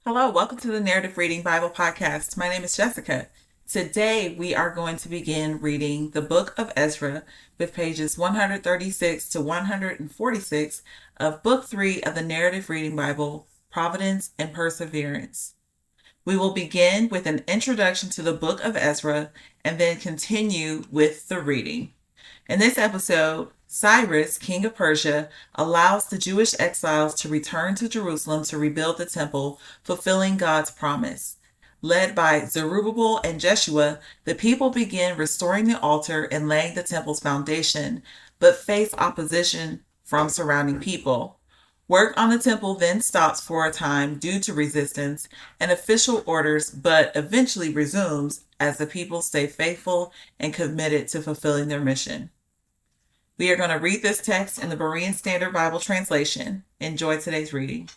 Hello, welcome to the Narrative Reading Bible Podcast. My name is Jessica. Today we are going to begin reading the Book of Ezra with pages 136 to 146 of Book 3 of the Narrative Reading Bible, Providence and Perseverance. We will begin with an introduction to the Book of Ezra and then continue with the reading. In this episode, Cyrus, king of Persia, allows the Jewish exiles to return to Jerusalem to rebuild the temple, fulfilling God's promise. Led by Zerubbabel and Jeshua, the people begin restoring the altar and laying the temple's foundation, but face opposition from surrounding people. Work on the temple then stops for a time due to resistance and official orders, but eventually resumes as the people stay faithful and committed to fulfilling their mission. We are going to read this text in the Berean Standard Bible translation. Enjoy today's reading.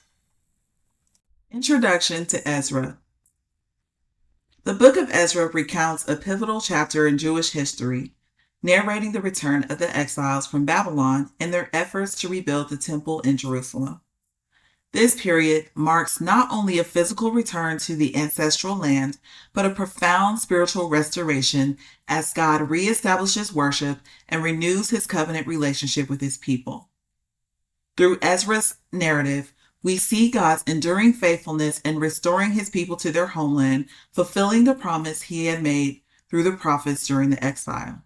Introduction to Ezra. The Book of Ezra recounts a pivotal chapter in Jewish history, narrating the return of the exiles from Babylon and their efforts to rebuild the temple in Jerusalem. This period marks not only a physical return to the ancestral land, but a profound spiritual restoration as God reestablishes worship and renews his covenant relationship with his people. Through Ezra's narrative, we see God's enduring faithfulness in restoring his people to their homeland, fulfilling the promise he had made through the prophets during the exile.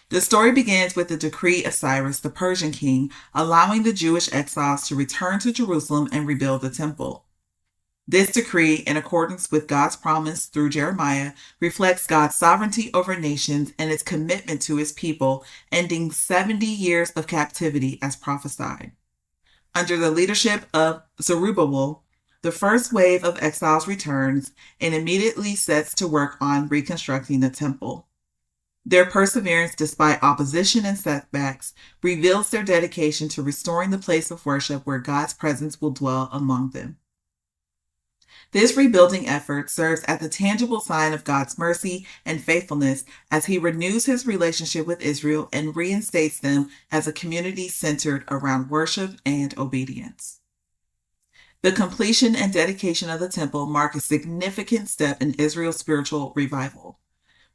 The story begins with the decree of Cyrus, the Persian king, allowing the Jewish exiles to return to Jerusalem and rebuild the temple. This decree, in accordance with God's promise through Jeremiah, reflects God's sovereignty over nations and its commitment to his people, ending 70 years of captivity as prophesied. Under the leadership of Zerubbabel, the first wave of exiles returns and immediately sets to work on reconstructing the temple. Their perseverance, despite opposition and setbacks, reveals their dedication to restoring the place of worship where God's presence will dwell among them. This rebuilding effort serves as a tangible sign of God's mercy and faithfulness as he renews his relationship with Israel and reinstates them as a community centered around worship and obedience. The completion and dedication of the temple mark a significant step in Israel's spiritual revival.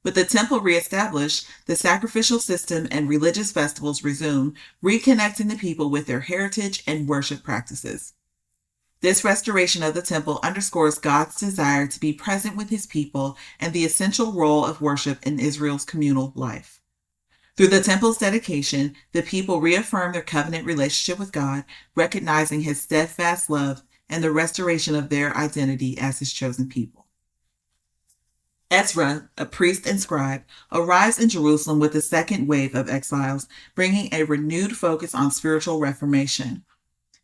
With the temple reestablished, the sacrificial system and religious festivals resume, reconnecting the people with their heritage and worship practices. This restoration of the temple underscores God's desire to be present with his people and the essential role of worship in Israel's communal life. Through the temple's dedication, the people reaffirm their covenant relationship with God, recognizing his steadfast love and the restoration of their identity as his chosen people. Ezra, a priest and scribe, arrives in Jerusalem with the second wave of exiles, bringing a renewed focus on spiritual reformation.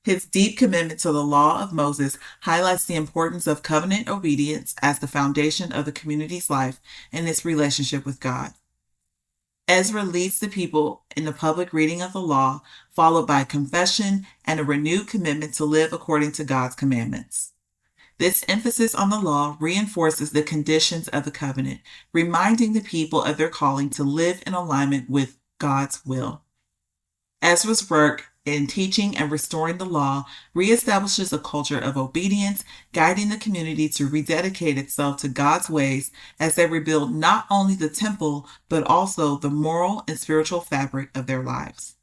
His deep commitment to the law of Moses highlights the importance of covenant obedience as the foundation of the community's life and its relationship with God. Ezra leads the people in the public reading of the law, followed by confession and a renewed commitment to live according to God's commandments. This emphasis on the law reinforces the conditions of the covenant, reminding the people of their calling to live in alignment with God's will. Ezra's work in teaching and restoring the law reestablishes a culture of obedience, guiding the community to rededicate itself to God's ways as they rebuild not only the temple, but also the moral and spiritual fabric of their lives.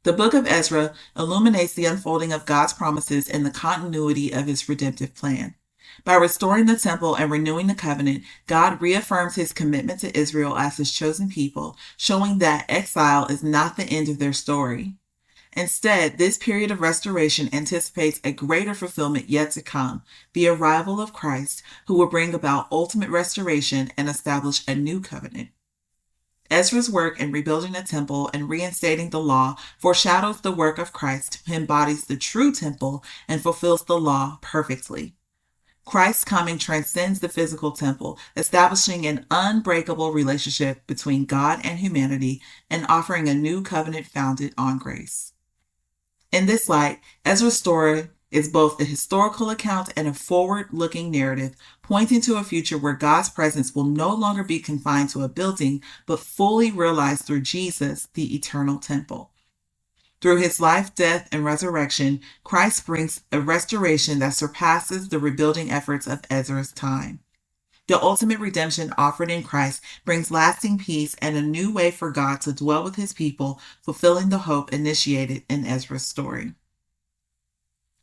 The Book of Ezra illuminates the unfolding of God's promises and the continuity of his redemptive plan. By restoring the temple and renewing the covenant, God reaffirms his commitment to Israel as his chosen people, showing that exile is not the end of their story. Instead, this period of restoration anticipates a greater fulfillment yet to come, the arrival of Christ, who will bring about ultimate restoration and establish a new covenant. Ezra's work in rebuilding the temple and reinstating the law foreshadows the work of Christ, who embodies the true temple and fulfills the law perfectly. Christ's coming transcends the physical temple, establishing an unbreakable relationship between God and humanity and offering a new covenant founded on grace. In this light, Ezra's story is both a historical account and a forward-looking narrative, pointing to a future where God's presence will no longer be confined to a building, but fully realized through Jesus, the eternal temple. Through his life, death, and resurrection, Christ brings a restoration that surpasses the rebuilding efforts of Ezra's time. The ultimate redemption offered in Christ brings lasting peace and a new way for God to dwell with his people, fulfilling the hope initiated in Ezra's story.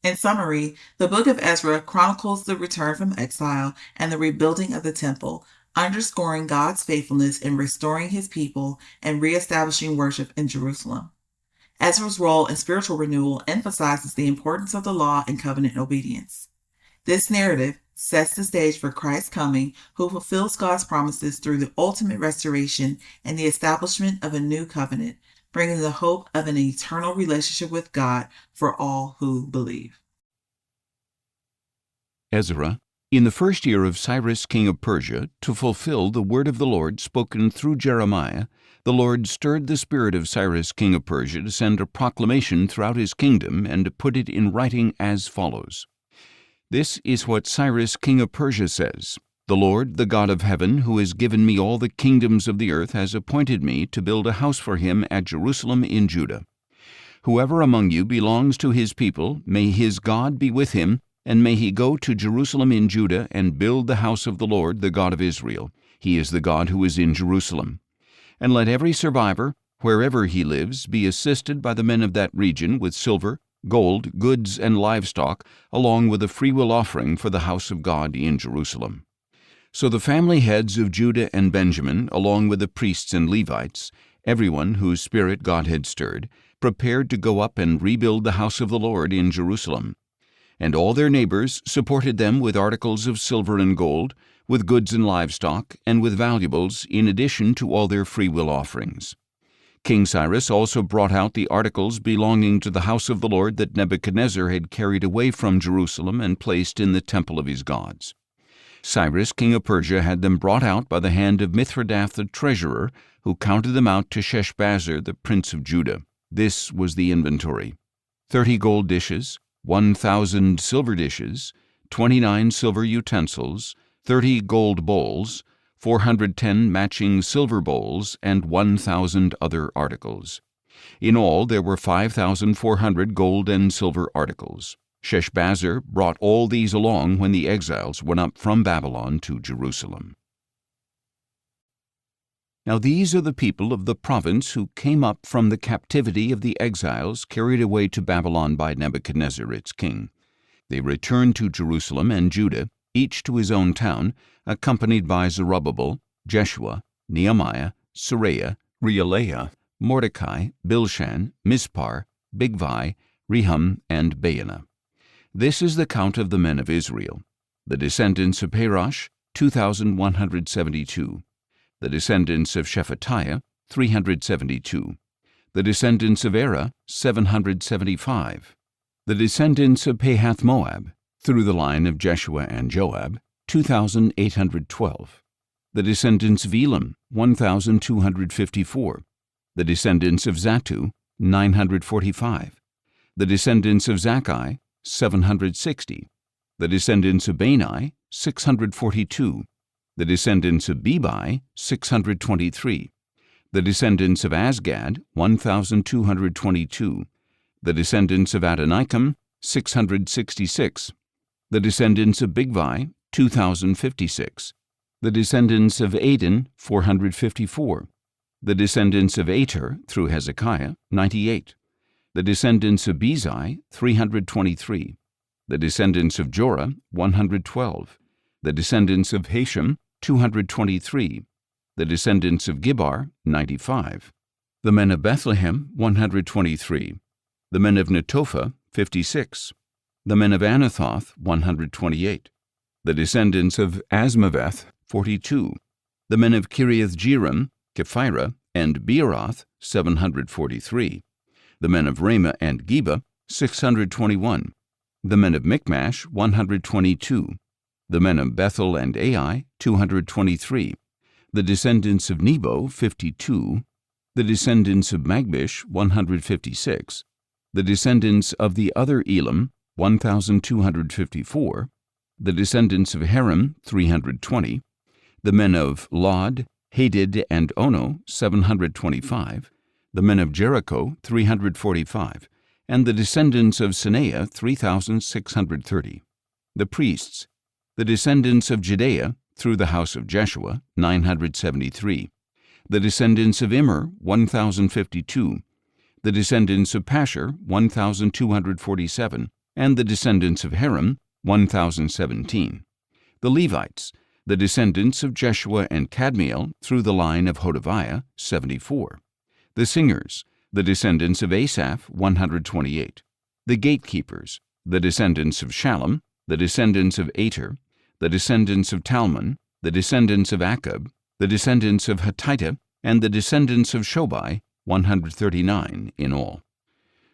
In summary, the Book of Ezra chronicles the return from exile and the rebuilding of the temple, underscoring God's faithfulness in restoring his people and reestablishing worship in Jerusalem. Ezra's role in spiritual renewal emphasizes the importance of the law and covenant obedience. This narrative sets the stage for Christ's coming, who fulfills God's promises through the ultimate restoration and the establishment of a new covenant, bringing the hope of an eternal relationship with God for all who believe. Ezra, in the first year of Cyrus king of Persia, to fulfill the word of the Lord spoken through Jeremiah, the Lord stirred the spirit of Cyrus king of Persia to send a proclamation throughout his kingdom and to put it in writing as follows. This is what Cyrus king of Persia says. The Lord, the God of heaven, who has given me all the kingdoms of the earth, has appointed me to build a house for him at Jerusalem in Judah. Whoever among you belongs to his people, may his God be with him, and may he go to Jerusalem in Judah and build the house of the Lord, the God of Israel. He is the God who is in Jerusalem. And let every survivor, wherever he lives, be assisted by the men of that region with silver, gold, goods, and livestock, along with a freewill offering for the house of God in Jerusalem. So the family heads of Judah and Benjamin, along with the priests and Levites, everyone whose spirit God had stirred, prepared to go up and rebuild the house of the Lord in Jerusalem. And all their neighbors supported them with articles of silver and gold, with goods and livestock, and with valuables, in addition to all their freewill offerings. King Cyrus also brought out the articles belonging to the house of the Lord that Nebuchadnezzar had carried away from Jerusalem and placed in the temple of his gods. Cyrus, king of Persia, had them brought out by the hand of Mithredath the treasurer, who counted them out to Sheshbazzar, the prince of Judah. This was the inventory: 30 gold dishes, 1,000 silver dishes, 29 silver utensils, 30 gold bowls, 410 matching silver bowls, and 1,000 other articles. In all, there were 5,400 gold and silver articles. Sheshbazzar brought all these along when the exiles went up from Babylon to Jerusalem. Now these are the people of the province who came up from the captivity of the exiles carried away to Babylon by Nebuchadnezzar its king. They returned to Jerusalem and Judah, each to his own town, accompanied by Zerubbabel, Jeshua, Nehemiah, Seraiah, Reelaiah, Mordecai, Bilshan, Mispar, Bigvai, Rehum, and Baanah. This is the count of the men of Israel. The descendants of Parosh, 2,172. The descendants of Shephatiah, 372. The descendants of Era, 775. The descendants of Pahath-Moab, through the line of Jeshua and Joab, 2,812. The descendants of Elam, 1,254. The descendants of Zattu, 945. The descendants of Zakkai, 760. The descendants of Bani, 642. The descendants of Bebai, 623. The descendants of Azgad, 1,222. The descendants of Adonikam, 666. The descendants of Bigvai, 2,056. The descendants of Adin, 454. The descendants of Ater, through Hezekiah, 98. The descendants of Bezai, 323. The descendants of Jorah, 112. The descendants of Hashem, 223. The descendants of Gibbar, 95. The men of Bethlehem, 123. The men of Netophah, 56. The men of Anathoth, 128. The descendants of Asmaveth, 42. The men of Kiriath-Jearim, Kephirah, and Beeroth, 743. The men of Ramah and Geba, 621. The men of Michmash, 122. The men of Bethel and Ai, 223. The descendants of Nebo, 52. The descendants of Magbish, 156. The descendants of the other Elam, 1,254. The descendants of Harim, 320. The men of Lod, Hadid, and Ono, 725. the men of Jericho 345, and the descendants of Senaiah 3,630. The priests, the descendants of Judea through the house of Jeshua 973, the descendants of Immer 1,052, the descendants of Pashur 1,247, and the descendants of Haram 1,017. The Levites, the descendants of Jeshua and Kadmiel through the line of Hodaviah 74. The singers, the descendants of Asaph 128. The gatekeepers, the descendants of Shallum, the descendants of Ater, the descendants of Talmon, the descendants of Akub, the descendants of Hatita, and the descendants of Shobai, 139 in all.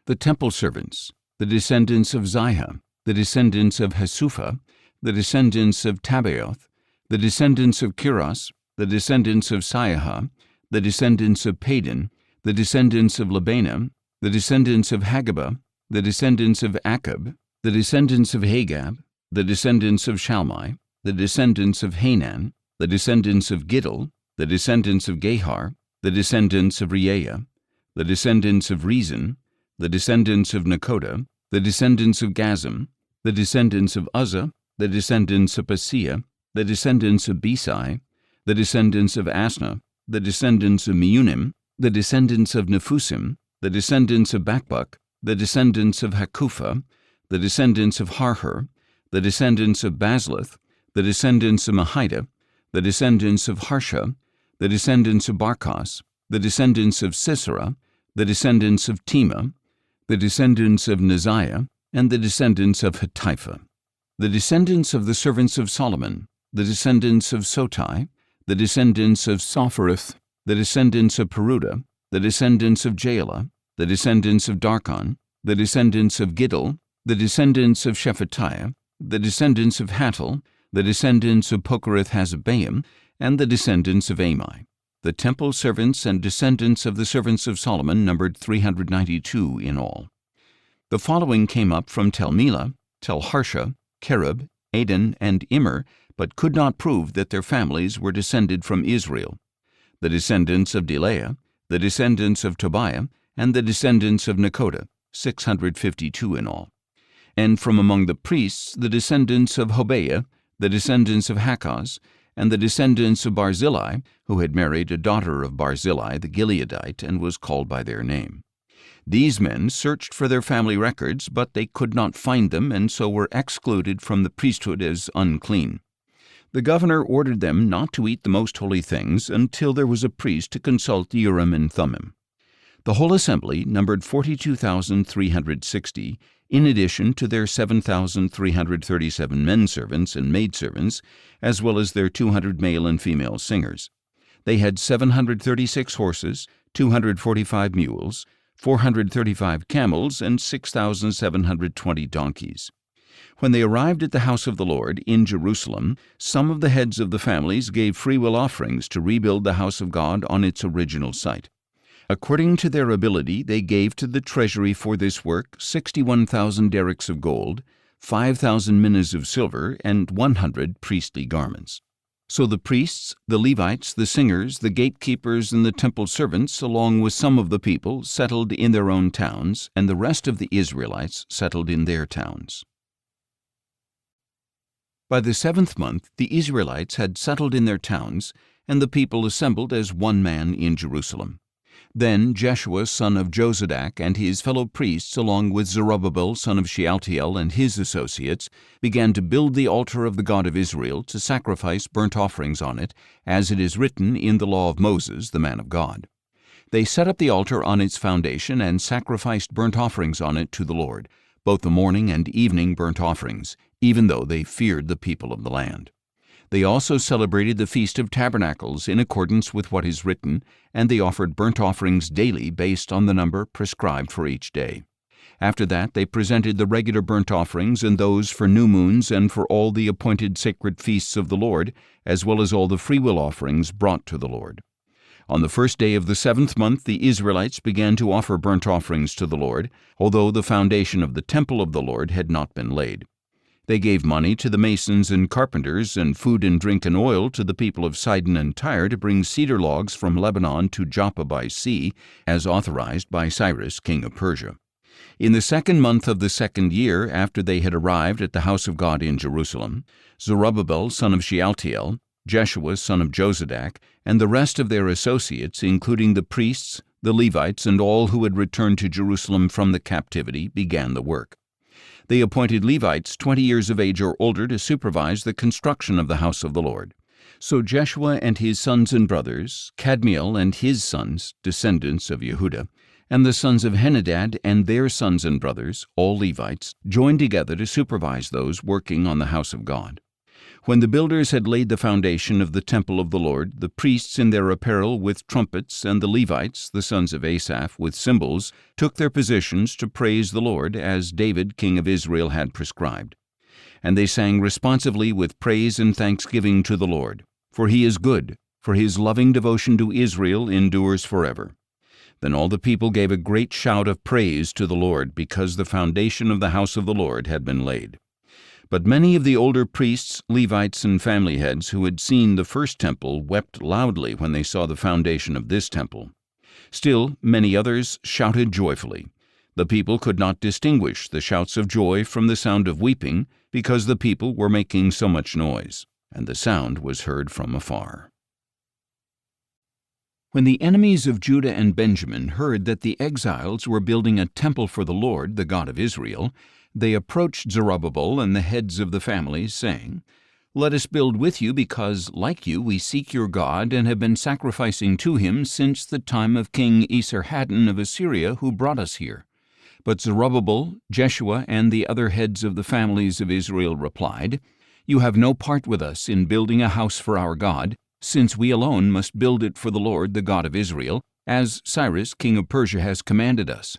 The temple servants, the descendants of Ziha, the descendants of Hasupha, the descendants of Tabaoth, the descendants of Kiros, the descendants of Siaha, the descendants of Padon, the descendants of Labana, the descendants of Hagabah, the descendants of Akub, the descendants of Hagab, the descendants of Shalmai, the descendants of Hanan, the descendants of Giddel, the descendants of Gehar, the descendants of Reaiah, the descendants of Rezin, the descendants of Nakoda, the descendants of Gazam, the descendants of Uzzah, the descendants of Paseah, the descendants of Besai, the descendants of Asna, the descendants of Meunim, the descendants of Nephusim, the descendants of Bakbuk, the descendants of Hakupha, the descendants of Harhur, the descendants of Bazluth, the descendants of Mahida, the descendants of Harsha, the descendants of Barkos, the descendants of Sisera, the descendants of Tema, the descendants of Neziah, and the descendants of Hatipha. The descendants of the servants of Solomon, the descendants of Sotai, the descendants of Sophereth, the descendants of Peruda, the descendants of Jaela, the descendants of Darkon, the descendants of Giddel, the descendants of Shephatiah, the descendants of Hattil, the descendants of Pokereth-Hazzebaim, and the descendants of Amai. The temple servants and descendants of the servants of Solomon numbered 392 in all. The following came up from Tel Melah, Tel Harsha, Kerub, Aden, and Immer, but could not prove that their families were descended from Israel. The descendants of Delaiah, the descendants of Tobiah, and the descendants of Nakoda, 652 in all. And from among the priests, the descendants of Hobaiah, the descendants of Hakkoz, and the descendants of Barzillai, who had married a daughter of Barzillai the Gileadite and was called by their name. These men searched for their family records, but they could not find them, and so were excluded from the priesthood as unclean. The governor ordered them not to eat the most holy things until there was a priest to consult the Urim and Thummim. The whole assembly numbered 42,360, in addition to their 7,337 men-servants and maidservants, as well as their 200 male and female singers. They had 736 horses, 245 mules, 435 camels, and 6,720 donkeys. When they arrived at the house of the Lord in Jerusalem, some of the heads of the families gave freewill offerings to rebuild the house of God on its original site. According to their ability, they gave to the treasury for this work 61,000 derricks of gold, 5,000 minas of silver, and 100 priestly garments. So the priests, the Levites, the singers, the gatekeepers, and the temple servants, along with some of the people, settled in their own towns, and the rest of the Israelites settled in their towns. By the 7th month, the Israelites had settled in their towns, and the people assembled as one man in Jerusalem. Then Jeshua son of Jozadak and his fellow priests, along with Zerubbabel son of Shealtiel and his associates, began to build the altar of the God of Israel to sacrifice burnt offerings on it, as it is written in the law of Moses, the man of God. They set up the altar on its foundation and sacrificed burnt offerings on it to the Lord, both the morning and evening burnt offerings, even though they feared the people of the land. They also celebrated the Feast of Tabernacles in accordance with what is written, and they offered burnt offerings daily based on the number prescribed for each day. After that, they presented the regular burnt offerings and those for new moons and for all the appointed sacred feasts of the Lord, as well as all the freewill offerings brought to the Lord. On the first day of the 7th month, the Israelites began to offer burnt offerings to the Lord, although the foundation of the temple of the Lord had not been laid. They gave money to the masons and carpenters, and food and drink and oil to the people of Sidon and Tyre to bring cedar logs from Lebanon to Joppa by sea, as authorized by Cyrus, king of Persia. In the 2nd month of the 2nd year after they had arrived at the house of God in Jerusalem, Zerubbabel son of Shealtiel, Jeshua son of Jozadak, and the rest of their associates, including the priests, the Levites, and all who had returned to Jerusalem from the captivity, began the work. They appointed Levites 20 years of age or older to supervise the construction of the house of the Lord. So Jeshua and his sons and brothers, Kadmiel and his sons, descendants of Yehudah, and the sons of Henadad and their sons and brothers, all Levites, joined together to supervise those working on the house of God. When the builders had laid the foundation of the temple of the Lord, the priests in their apparel with trumpets, and the Levites, the sons of Asaph, with cymbals, took their positions to praise the Lord, as David, king of Israel, had prescribed. And they sang responsively with praise and thanksgiving to the Lord. For he is good, for his loving devotion to Israel endures forever. Then all the people gave a great shout of praise to the Lord, because the foundation of the house of the Lord had been laid. But many of the older priests, Levites, and family heads who had seen the first temple wept loudly when they saw the foundation of this temple. Still, many others shouted joyfully. The people could not distinguish the shouts of joy from the sound of weeping, because the people were making so much noise, and the sound was heard from afar. When the enemies of Judah and Benjamin heard that the exiles were building a temple for the Lord, the God of Israel, they approached Zerubbabel and the heads of the families, saying, "Let us build with you, because, like you, we seek your God and have been sacrificing to him since the time of King Esarhaddon of Assyria, who brought us here." But Zerubbabel, Jeshua, and the other heads of the families of Israel replied, "You have no part with us in building a house for our God, since we alone must build it for the Lord, the God of Israel, as Cyrus, king of Persia, has commanded us."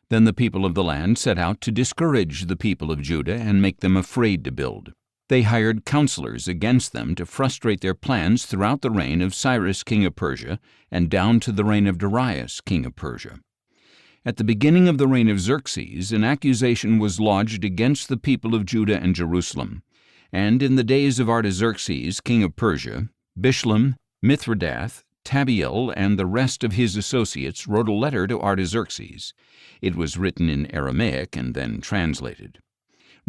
Then the people of the land set out to discourage the people of Judah and make them afraid to build. They hired counselors against them to frustrate their plans throughout the reign of Cyrus, king of Persia, and down to the reign of Darius, king of Persia. At the beginning of the reign of Xerxes, an accusation was lodged against the people of Judah and Jerusalem. And in the days of Artaxerxes, king of Persia, Bishlam, Mithredath, Tabiel, and the rest of his associates wrote a letter to Artaxerxes. It was written in Aramaic and then translated.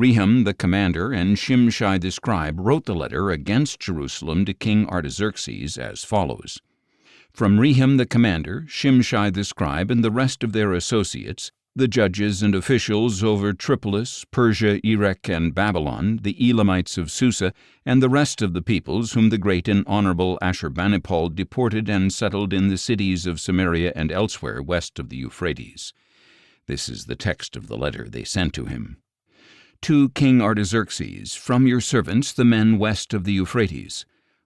Rehum the commander and Shimshai the scribe wrote the letter against Jerusalem to King Artaxerxes as follows. From Rehum the commander, Shimshai the scribe, and the rest of their associates, the judges and officials over Tripolis, Persia, Erech, and Babylon, the Elamites of Susa, and the rest of the peoples whom the great and honorable Ashurbanipal deported and settled in the cities of Samaria and elsewhere west of the Euphrates. This is the text of the letter they sent to him. To King Artaxerxes, from your servants, the men west of the Euphrates.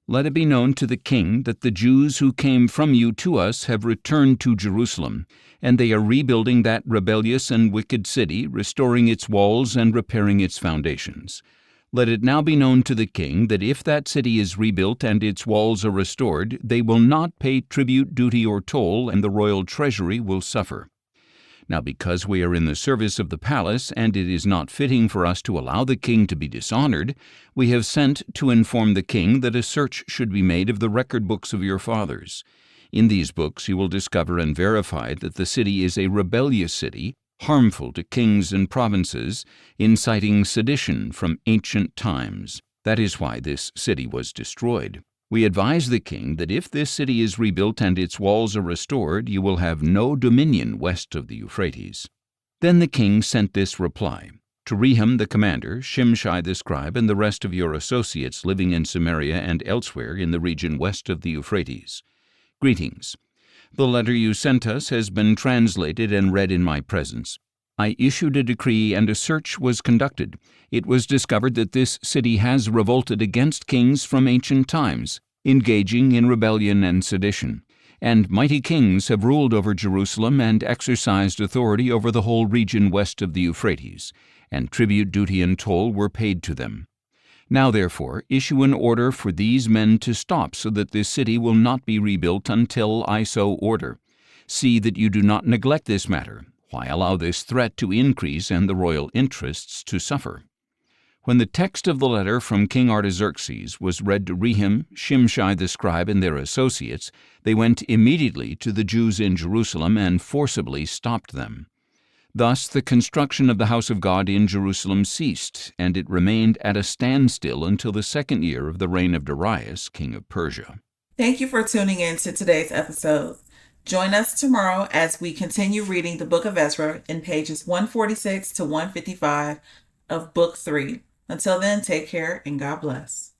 Let it be known to the king that the Jews who came from you to us have returned to Jerusalem, and they are rebuilding that rebellious and wicked city, restoring its walls and repairing its foundations. Let it now be known to the king that if that city is rebuilt and its walls are restored, they will not pay tribute, duty, or toll, and the royal treasury will suffer. Now because we are in the service of the palace, and it is not fitting for us to allow the king to be dishonored, we have sent to inform the king that a search should be made of the record books of your fathers. In these books you will discover and verify that the city is a rebellious city, harmful to kings and provinces, inciting sedition from ancient times. That is why this city was destroyed. We advise the king that if this city is rebuilt and its walls are restored, you will have no dominion west of the Euphrates. Then the king sent this reply. To Rehum the commander, Shimshai the scribe, and the rest of your associates living in Samaria and elsewhere in the region west of the Euphrates. Greetings. The letter you sent us has been translated and read in my presence. I issued a decree and a search was conducted. It was discovered that this city has revolted against kings from ancient times, engaging in rebellion and sedition. And mighty kings have ruled over Jerusalem and exercised authority over the whole region west of the Euphrates, and tribute, duty, and toll were paid to them. Now therefore issue an order for these men to stop, so that this city will not be rebuilt until I so order. See that you do not neglect this matter. Why allow this threat to increase and the royal interests to suffer? When the text of the letter from King Artaxerxes was read to Rehum, Shimshai the scribe, and their associates, they went immediately to the Jews in Jerusalem and forcibly stopped them. Thus the construction of the house of God in Jerusalem ceased, and it remained at a standstill until the 2nd year of the reign of Darius, king of Persia. Thank you for tuning in to today's episode. Join us tomorrow as we continue reading the Book of Ezra in pages 146 to 155 of Book 3. Until then, take care and God bless.